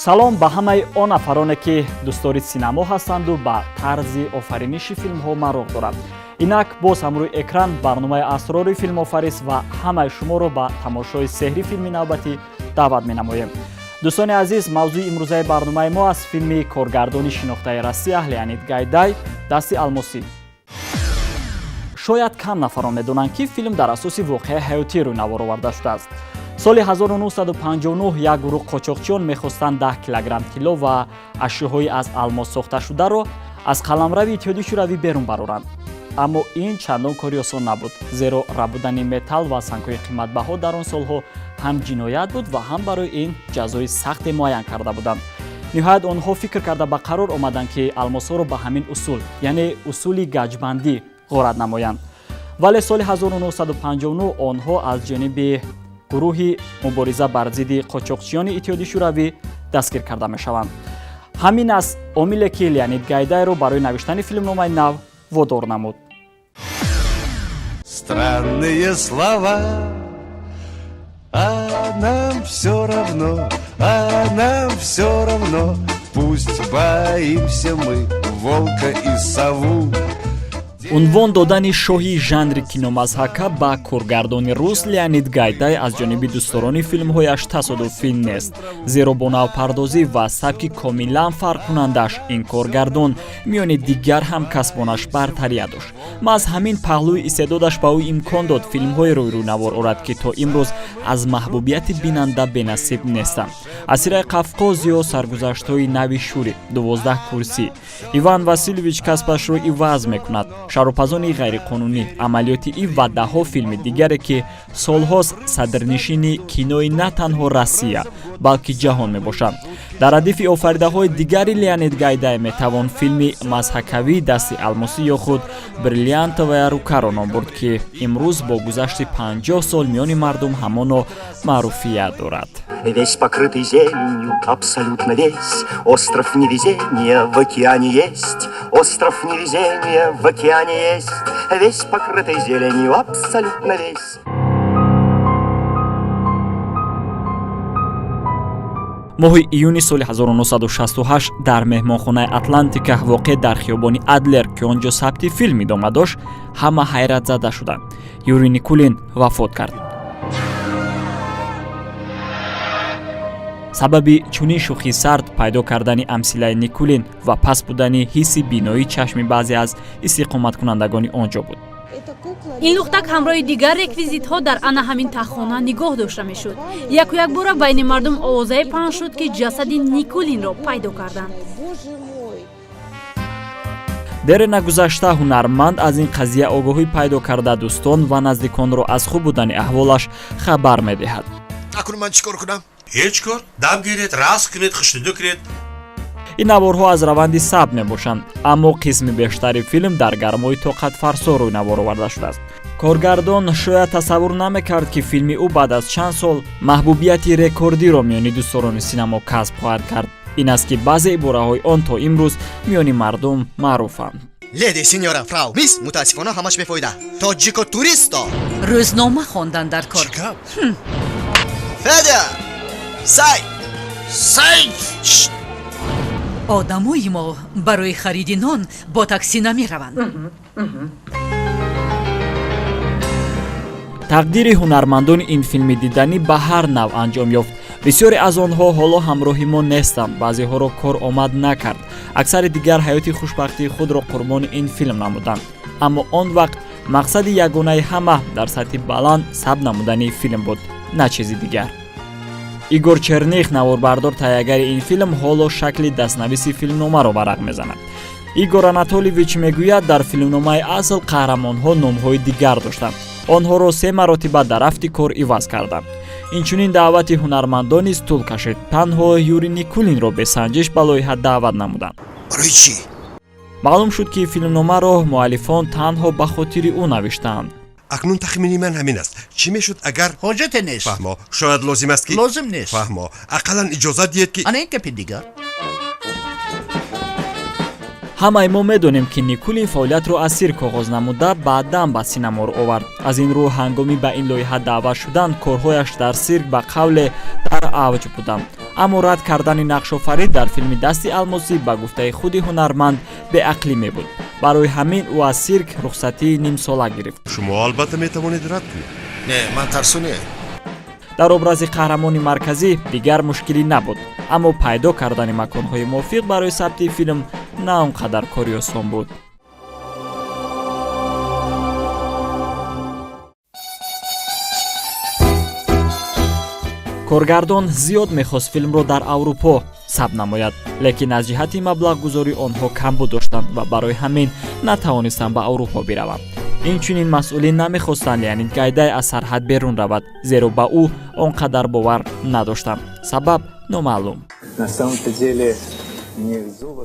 салом ба ҳамаи он нафароне ки дӯстдори синемо ҳастанду ба тарзи офариниши филмҳо мароғ доранд. Инак боз ҳам рӯи экран барномаи асрори филмофарис ва ҳамаи шуморо ба тамошои сеҳри филми навбатӣ даъват менамоем. дӯстони азиз, мавзӯи имрӯзаи барномаи мо аз филми коргардони шинохтаи Россия Леонид Гайдай «Дасти алмоси». шояд кам нафарон медонанд ки филм дар асоси воқеаи ҳаётӣ рӯйнавор оварда шудааст. соли 1959 як гурӯҳ қочоқчиён мехостанд 10 килограмм тилло ва ашёҳои аз алмос сохташударо аз қаламрави Иттиҳоди Шӯравӣ берун бароранд. аммо ин чандон кори осон набуд, зеро рабудани металл ва сангҳои қиматбаҳо дар он солҳо ҳам ҷиноят буд ва ҳам барои ин ҷазои сахте муайян карда буданд. ниҳоят онҳо фикр карда ба қарор омаданд ки алмосҳоро ба ҳамин усул, яъне усули гаҷбандӣ ғорат намоянд. вале соли 1959 онҳо аз ҷониби гурӯҳи мубориза бар зидди қочоқчиёни Иттиҳоди Шӯравӣ дастгир карда мешаванд. ҳамин аст омиле ки Леонид Гайдайро барои навиштани филмномаи нав водор намуд. Странные слова, а нам все равно, пусть боимся мы волка и сову. унвон додани шоҳи жанри киномазҳака ба коргардони рус Леонид Гайдай аз ҷониби дӯстдорони филмҳояш тасодуфӣ нест, зеро бо навпардозӣ ва сабки комилан фарқкунандаш ин коргардон миёни дигар ҳамкасбонаш бартария дошт. маҳз ҳамин паҳлӯи истеъдодаш ба ӯ имкон дод филмҳоеро рӯйнавор орад ки то имрӯз аз маҳбубияти бинанда бенасиб нестанд. асираи қавқоз ё саргузаштҳои нави шӯри 12 курсӣ. иван васильевич касбашро иваз мекунад, шаропазони ғайриқонунӣ, амалиёти ин ва даҳо филми дигаре ки солҳост садрнишини кинои на танҳо Россия, балки ҷаҳон мебошанд. дар радифи офаридаҳои дигари Леонид Гайдай метавон филми мазҳакавии «Дасти алмоси» ё худ «бриллиантовая рука»ро ном бурд ки имрӯз бо гузашти 50 сол миёни мардум ҳамоно маъруфият дорад. Весь покрытый зеленью, абсолютно весь, остров невезения в океане есть, остров невезения в океане есть, весь покрытый зеленью, абсолютно весь. моҳи июни соли 1968 дар меҳмонхонаи Атлантика воқеъ дар хиёбони Адлер ки он ҷо сабти филм идома дошт, ҳама ҳайратзада шуданд. Юрий Никулин вафот кард. сабаби чунин шӯхи сард пайдо кардани амсилаи Никулин ва пас будани ҳисси биноии чашми баъзе аз истиқоматкунандагони он ҷо буд. ин лухтак ҳамроҳи дигар реквизитҳо дар ана ҳамин таххона нигоҳ дошта мешуд. яку як бора байни мардум овозае паҳн шуд ки ҷасади Никулинро пайдо карданд. дере нагузашта ҳунарманд аз ин қазия огоҳӣ пайдо карда дӯстон ва наздиконро аз хуб будани аҳволаш хабар медиҳад. Акун ман чикор кунам? ҳеҷ кор, дам гиред, раст кунед, хиштиду кунед. ин наворҳо аз раванди сабт мебошанд, аммо қисми бештари филм дар гармои тоқатфарсо рӯйнавор оварда шудааст. коргардон шояд тасаввур намекард ки филми ӯ баъд аз чанд сол маҳбубияти рекордиро миёни дӯстдорони синемо касб хоҳад кард. ин аст ки баъзе ибораҳои он то имрӯз миёни мардум маъруфанд. леди синьора фрау мис мутаассифона ҳамаш бефоида тоҷико туристо рӯзнома хондан дар кор. федя сай одамои мо барои хариди нон бо таксӣ намераванд. тақдири ҳунармандони ин филми диданӣ ба ҳар нав анҷом ёфт. бисёре аз онҳо ҳоло ҳамроҳи мо нестанд, баъзеҳоро кор омад накард, аксари дигар ҳаёти хушбахтии худро қурбони ин филм намуданд. аммо он вақт мақсади ягонаи ҳама дар сатҳи баланд сабт намудани филм буд, на чизи дигар. игор черних, наворбардор тайягари ин филм, ҳоло шакли дастнависи филмномаро варақ мезанад. игор анатольевич мегӯяд, дар филмномаи асл қаҳрамонҳо номҳои дигар доштанд. онҳоро 3 маротиба дар рафти кор иваз карданд. инчунин даъвати ҳунармандон низ тӯл кашид. танҳо Юрий Никулинро бесанҷиш ба лоиҳа даъват намуданд. барои чӣ? маълум шуд ки филмномаро муаллифон танҳо ба хотири ӯ навиштаанд. акнун тахмини ман ҳамин аст. чӣ мешуд агар ҳоҷате нест. фаҳмо, шояд лозим аст ки лозим нест. фаҳмо, ақаллан иҷозат диҳед ки ана ин гапи дигар. ҳамаи мо медонем ки Никулин фаъолиятро аз сирк оғоз намуда баъдан ба синаморо овард. аз ин рӯ ҳангоми ба ин лоиҳа даъват шудан корҳояш дар сирк ба қавле дар авҷ буданд. аммо рад кардани нақшофарӣ дар филми дасти алмосӣ ба гуфтаи худи ҳунарманд беақлӣ мебуд. барои ҳамин ӯ аз сирк рухсатии нимсола гирифт. шумо албатта метавонед рад кунед. Не, ман тарсуне. дар образи қаҳрамони марказӣ дигар мушкилӣ набуд, аммо пайдо кардани маконҳои мувофиқ барои сабти филм на он қадар кори осон буд. коргардон зиёд мехост филмро дар аврупо сабт намояд, лекин аз ҷиҳати маблағгузорӣ онҳо камбуд доштанд ва барои ҳамин натавонистанд ба аврупо бираванд. инчунин масъулин намехостанд Леонид Гайдай аз сарҳад берун равад, зеро ба ӯ он қадар бовар надоштанд. Сабаб номаълум.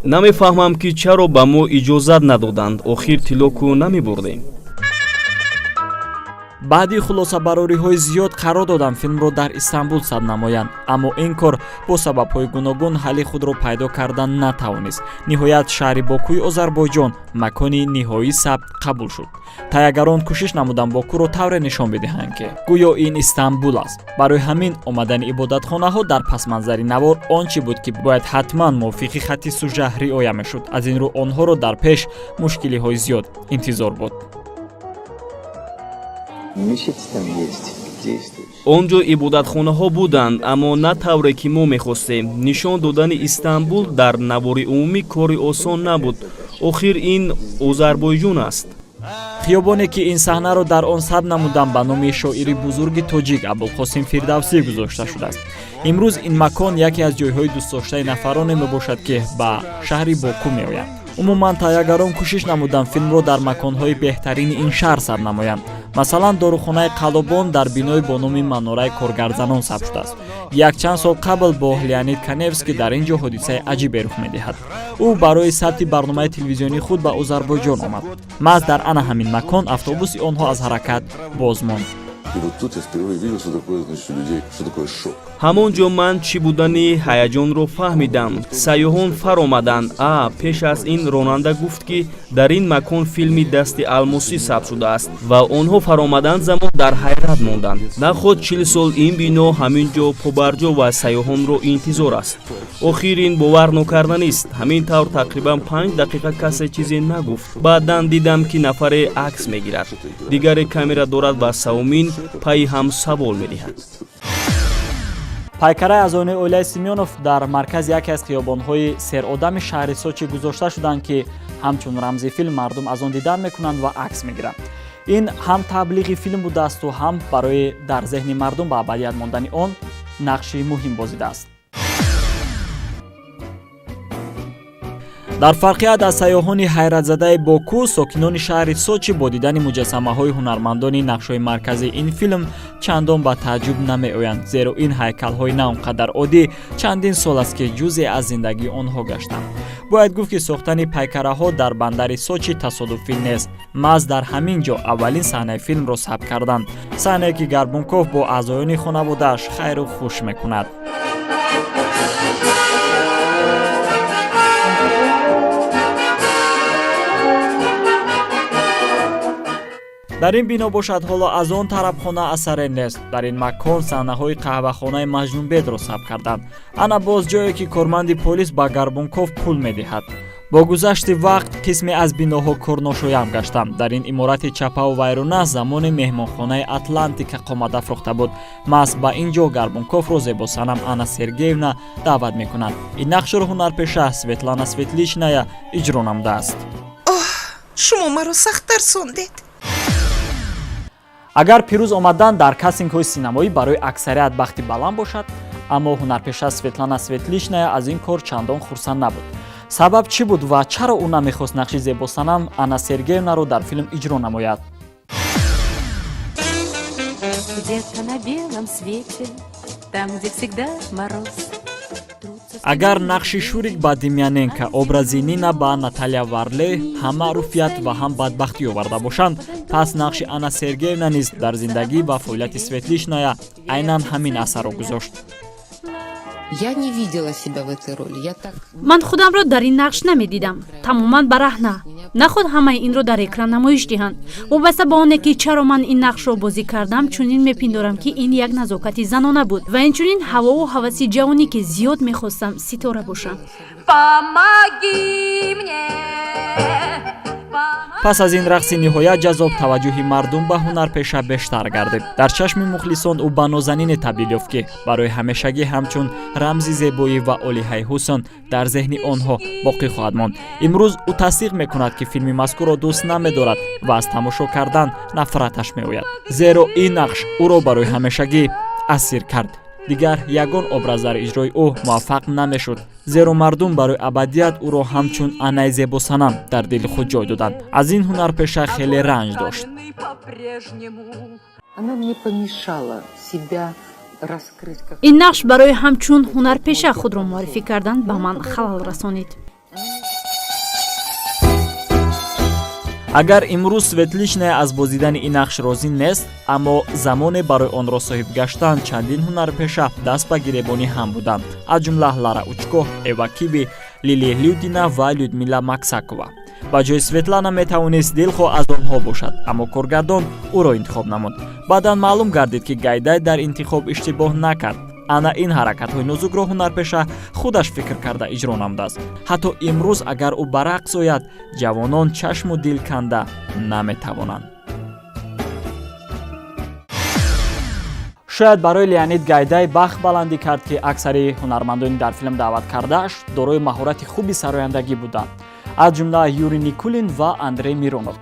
намефаҳмам ки чаро ба мо иҷозат надоданд, охир тилоку намебурдем. баъди хулосабарориҳои зиёд қарор доданд филмро дар Истанбул сабт намоянд, аммо ин кор бо сабабҳои гуногун ҳалли худро пайдо кардан натавонист. ниҳоят шаҳри Бокуи Озарбойҷон макони ниҳоии сабт қабул шуд. тайягарон кӯшиш намуданд Бокуро тавре нишон бидиҳанд ки гӯё ин Истанбул аст. барои ҳамин омадани ибодатхонаҳо дар пасманзари навор он чи буд ки бояд ҳатман мувофиқи хатти сӯжаҳ риоя мешуд. аз ин рӯ онҳоро дар пеш мушкилиҳои зиёд интизор буд. он ҷо ибодатхонаҳо буданд, аммо на тавре ки мо мехостем. нишон додани Истанбул дар навори умумӣ кори осон набуд. охир ин Озарбойҷон аст. хиёбоне ки ин саҳнаро дар он сабт намуданд ба номи шоири бузурги тоҷик Абулқосим Фирдавсӣ гузошта шудааст. имрӯз ин макон яке аз ҷойҳои дустдоштаи нафароне мебошад ки ба шаҳри Боку меоянд. умуман тайягарон кӯшиш намуданд филмро дар маконҳои беҳтарини ин шаҳр сабт намоянд. масалан дорухонаи қалобон дар биное бо номи манораи коргарзанон сабт шудааст. якчанд сол қабл бо Леонид Каневский дар ин ҷо ҳодисаи аҷибе рух медиҳад. ӯ барои сабти барномаи телевизионии худ ба Озарбойҷон омад. маҳз дар ана ҳамин макон автобуси онҳо аз ҳаракат боз монд. ҳамон ҷо ман чӣ будани ҳаяҷонро фаҳмидам. сайёҳон фаромаданд. пеш аз ин ронанда гуфт ки дар ин макон филми дасти алмосӣ сабт шудааст ва онҳо фаромаданд замон дар ҳайрат монданд. наход 40 сол ин бино ҳамин ҷо побарҷо ва сайёҳонро интизор аст. охир ин бовар нокарданист. ҳамин тавр тақрибан 5 дақиқа касе чизе нагуфт. баъдан дидам ки нафаре акс мегирад, дигаре камера дорад ва савумин пайи ҳам савол медиҳад. пайкараи аз оинаи оилаи Семёнов дар маркази яке аз хиёбонҳои серодами шаҳри Сочи гузошта шуданд ки ҳамчун рамзи филм мардум аз он дидан мекунанд ва акс мегиранд. ин ҳам таблиғи филм будаасту ҳам барои дар зеҳни мардум ба абадият мондани он нақши муҳим бозидааст. дар фарқият аз сайёҳони ҳайратзадаи Боку, сокинони шаҳри Сочи бо дидани муҷассамаҳои ҳунармандони нақшҳои марказии ин филм чандон ба тааҷҷуб намеоянд, зеро ин ҳайкалҳои на он қадар оддӣ чандин сол аст ки ҷузъе аз зиндагии онҳо гаштанд. бояд гуфт ки сохтани пайкараҳо дар бандари Сочи тасодуфӣ нест. маҳз дар ҳамин ҷо аввалин саҳнаи филмро сабт карданд. саҳнае ки Гарбунков бо аъзоёни хонаводааш хайру хуш мекунад. дар ин бино бошад ҳоло аз он тараф хона асаре нест. дар ин макон саҳнаҳои қаҳвахонаи Маҷнунбедро сабт карданд. ана боз ҷое ки корманди полис ба Гарбунков пул медиҳад. бо гузашти вақт қисме аз биноҳо корношоям гаштанд. дар ин иморати чапаву вайрона замони меҳмонхонаи Атлантика қомат афрохта буд. маҳз ба ин ҷо Гарбунковро зебосанам Анна Сергеевна даъват мекунад. ин нақшро ҳунарпеша Светлана Светличная иҷро намудааст. шумо маро сахт тарсондед. агар пирӯз омадан дар кастингҳои синамоӣ барои аксарият бахти баланд бошад, аммо ҳунарпеша Светлана Светличная аз ин кор чандон хурсанд набуд. сабаб чӣ буд ва чаро ӯ намехост нақши зебосанам Анна Сергеевнаро дар филм иҷро намояд? агар нақши Шурик ба Демьяненко, образи Нина ба Наталья Варле ҳам маъруфият ва ҳам бадбахтӣ оварда бошанд, пас нақши Анна Сергеевна низ дар зиндагӣ ва фаъолияти Светличная айнан ҳамин асарро гузошт. ман худамро дар ин нақш намедидам. тамоман бараҳна. нахуд ҳамаи инро дар экран намоиш диҳанд. вобаста ба оне ки чаро ман ин нақшро бозӣ кардам, чунин мепиндорам ки ин як назокати занона буд ва инчунин ҳавову ҳаваси ҷавонӣ ки зиёд мехостам ситора бошам. пас аз ин рақси ниҳоят ҷазоб таваҷҷӯҳи мардум ба ҳунарпеша бештар гардид. дар чашми мухлисон ӯ ба нозанине табдил ёфт ки барои ҳамешагӣ ҳамчун рамзи зебоӣ ва олиҳаи ҳусн дар зеҳни онҳо боқӣ хоҳад монд. имрӯз ӯ тасдиқ мекунад ки филми мазкурро дӯст намедорад ва аз тамошо кардан нафраташ меояд, зеро ин нақш ӯро барои ҳамешагӣ асир кард. дигар ягон образ дар иҷрои ӯ муваффақ намешуд, зеро мардум барои абадият ӯро ҳамчун анаи зебосанам дар дили худ ҷой доданд. аз ин ҳунарпеша хеле ранҷ дошт. ин нақш барои ҳамчун ҳунарпеша худро муаррифӣ кардан ба ман халал расонид. агар имрӯз светличная аз бозидани ин нақш розӣ нест, аммо замоне барои онро соҳиб гаштан чандин ҳунарпеша даст ба гиребонӣ ҳам буданд, аз ҷумла Лара Учко, Эва Киби, Лилия Людина ва Людмила Максакова. ба ҷои Светлана метавонист дилхоҳ аз онҳо бошад, аммо коргардон ӯро интихоб намуд. баъдан маълум гардид ки Гайдай дар интихоб иштибоҳ накард. ана ин ҳаракатҳои нозукро ҳунарпеша худаш фикр карда иҷро намудааст. ҳатто имрӯз агар ӯ ба рақс ояд, ҷавонон чашму дил канда наметавонанд. шояд барои Леонид Гайдай бахт баландӣ кард ки аксари ҳунармандони дар филм даъват кардааш дорои маҳорати хуби сарояндагӣ буданд, аз ҷумла Юрий Никулин ва Андрей Миронов.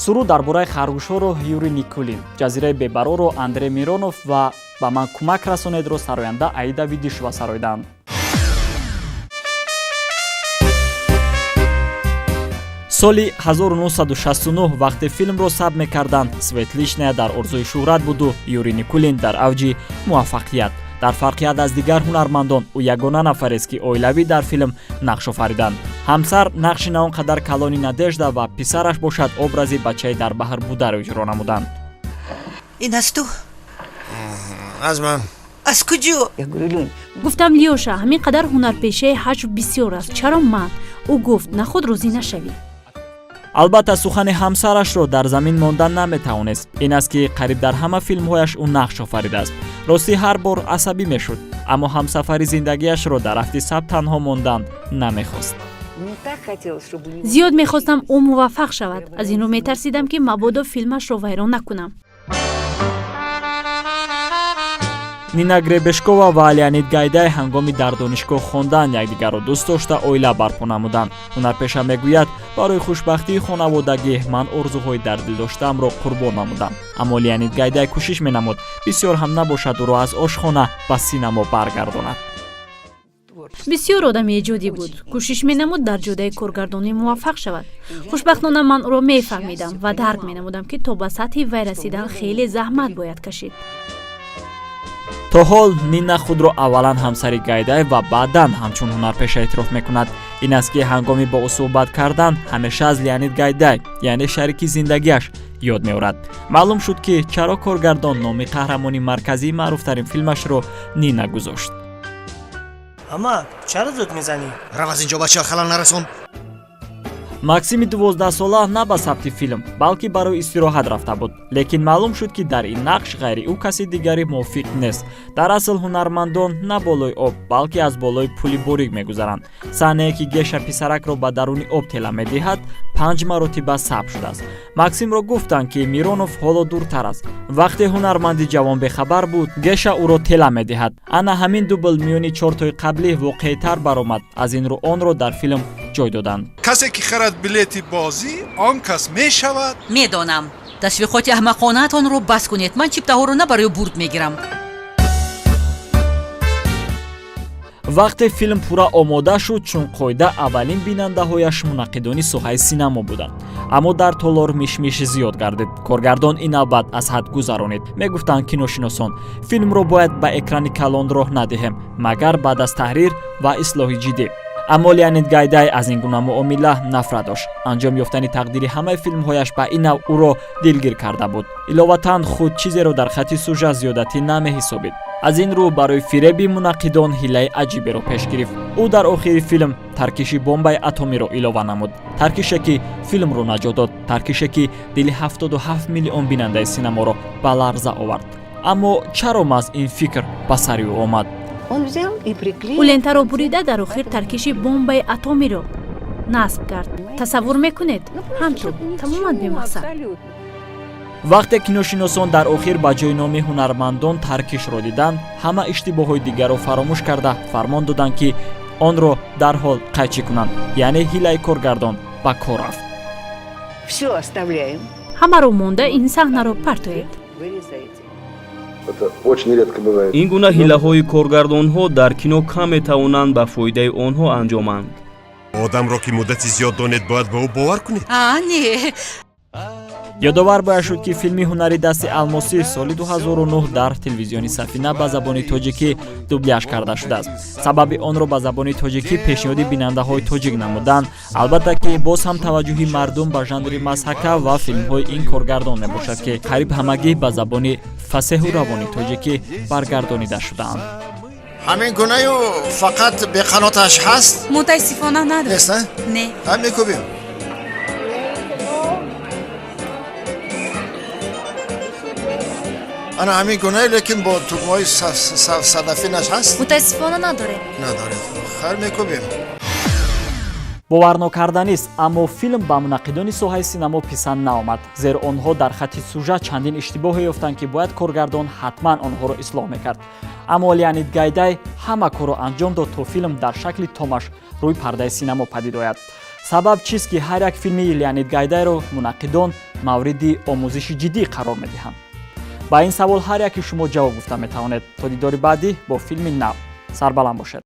суруд дар бораи харгӯшҳоро Юрий Никулин, ҷазираи бебароро Андрей Миронов ва ба ман кӯмак расонедро сароянда Аида Видишова сароиданд. соли 1969 вақте филмро сабт мекарданд, Светличная дар орзуи шӯҳрат буду Юрий Никулин дар авҷи муваффақият. дар фарқият аз дигар ҳунармандон, ӯ ягона нафарест ки оилавӣ дар филм нақш офариданд. ҳамсар нақши на он қадар калони Надежда ва писараш бошад образи бачаи дар баҳр бударо иҷро намуданд. ин аз ту? аз ман. аз куҷо? гуфтам Лиёша, ҳамин қадар ҳунарпешаи ҳаҷм бисёр аст, чаро ман? ӯ гуфт нахуд розӣ нашавӣ. албатта сухани ҳамсарашро дар замин мондан наметавонист. ин аст ки қариб дар ҳама филмҳояш ӯ нақш офаридааст. рости ҳар бор асабӣ мешуд, аммо ҳамсафари зиндагиашро дар рафти сабт танҳо мондан намехост. зиёд мехостам ӯ муваффақ шавад. аз инро метарсидам ки мабодо филмашро вайрон накунам. Нина Гребешкова ва Леонид Гайдай ҳангоми дар донишгоҳ хондан якдигарро дӯст дошта оила барпо намуданд. ҳунарпеша мегӯяд барои хушбахтии хонаводагӣ ман орзуҳои дар дил доштаамро қурбон намудам. аммо Леонид Гайдай кӯшиш менамуд бисёр ҳам набошад ӯро аз ошхона ба синамо баргардонад. бисёр одами эҷодӣ буд. кӯшиш менамуд дар ҷодаи коргардонӣ муваффақ шавад. хушбахтона ман ӯро мефаҳмидам ва дарк менамудам ки то ба сатҳи вай расидан хеле заҳмат бояд кашид. то ҳол Нина худро аввалан ҳамсари Гайдай ва баъдан ҳамчун ҳунарпеша эътироф мекунад. ин аст ки ҳангоми бо ӯ суҳбат кардан ҳамеша аз Леонид Гайдай, яъне шарики зиндагиаш, ёд меорад. маълум шуд ки чаро коргардон номи қаҳрамони марказии маъруфтарин филмашро Нина гузошт. аммо чаро зуд мезанӣ? рав аз инҷо бача, халал нарасон. Максими 12-сола на ба сабти филм, балки барои истироҳат рафта буд. лекин маълум шуд ки дар ин нақш ғайри ӯ каси дигари мувофиқ нест. дар асл ҳунармандон на болои об, балки аз болои пули борик мегузаранд. саҳнае ки Геша писаракро ба даруни об тела медиҳад 5 маротиба сабт шудааст. Максимро гуфтанд ки Миронов ҳоло дуртар аст. вақте ҳунарманди ҷавон бехабар буд, Геша ӯро тела медиҳад. ана ҳамин дубл миёни чортои қаблӣ воқеътар баромад. аз ин рӯ онро дар филм ҷой доданд. касе ки харад билети бозӣ, он кас мешавад. медонам. ташвиқоти аҳмақонаатонро бас кунед. ман чиптаҳоро на барои бурд мегирам. вақте филм пурра омода шуд, чун қоида аввалин бинандаҳояш мунаққидони соҳаи синамо буданд. аммо дар толор мишмиш зиёд гардид. коргардон ин навбат аз ҳад гузаронид. мегуфтанд киношиносон, филмро бояд ба экрани калон роҳ надиҳем, магар баъд аз таҳрир ва ислоҳи ҷиддӣ. аммо Леонид Гайдай аз ин гуна муомила нафрат дошт. анҷом ёфтани тақдири ҳамаи филмҳояш ба ин нав ӯро дилгир карда буд. иловатан худ чизеро дар хати сюжет зиёдатӣ намеҳисобид. аз ин рӯ барои фиреби мунаққидон ҳилаи аҷиберо пеш гирифт. ӯ дар охири филм таркиши бомбаи атомиро илова намуд. Таркише ки филмро наҷот дод, таркише ки дили 77 миллион бинандаи синаморо ба ларза овард. аммо чаро маз ин фикр ба сари ӯ омад? ӯ лентаро бурида дар охир таркиши бомбаи атомиро насб кард. тасаввур мекунед, ҳамчун тамоман бемақсад. вақте киношиносон дар охир ба ҷои номи хунармандон таркишро диданд, ҳама иштибоҳҳои дигарро фаромӯш карда фармон доданд ки онро дарҳол қайчӣ кунанд, яъне ҳилаи коргардон ба кор рафт. ҳамаро монда ин саҳнаро партоед. ин гуна ҳилаҳои коргардонҳо дар кино кам метавонанд ба фоидаи онҳо анҷоманд. одамро ки муддати зиёд донед бояд ба ӯ бовар кунед. не ёдовар бояд шуд ки филми ҳунари дасти алмосӣ соли 2009 дар телевизиони сафина ба забони тоҷикӣ дубляж карда шудааст. сабаби онро ба забони тоҷикӣ пешниҳоди бинандаҳои тоҷик намуданд. албатта ки боз ҳам таваҷҷӯҳи мардум ба жанри мазҳака ва филмҳои ин коргардон мебошад ки қариб ҳамагӣ ба забони фасеҳу равони тоҷикӣ баргардонида шудаанд. ҳамин гунаю фақат беқаноташ ҳаст? мутаассифона надорад. не мекубем. ана ҳамин гунае лекин бо тугмаи садафинаш ҳаст? мутаассифона надорад. хар мекубем. боварнокарданист, аммо филм ба мунаққидони соҳаи синамо писанд наомад, зеро онҳо дар хатти сюжет чандин иштибоҳе ёфтанд ки бояд коргардон ҳатман онҳоро ислоҳ мекард. аммо Леонид Гайдай ҳама корро анҷом дод то филм дар шакли томаш рӯи пардаи синамо падид ояд. сабаб чист ки ҳар як филми Леонид Гайдайро мунаққидон мавриди омӯзиши ҷиддӣ қарор медиҳанд. ба ин савол ҳар яки шумо ҷавоб гуфта метавонед. то дидори баъдӣ бо филми нав. сарбаланд бошед.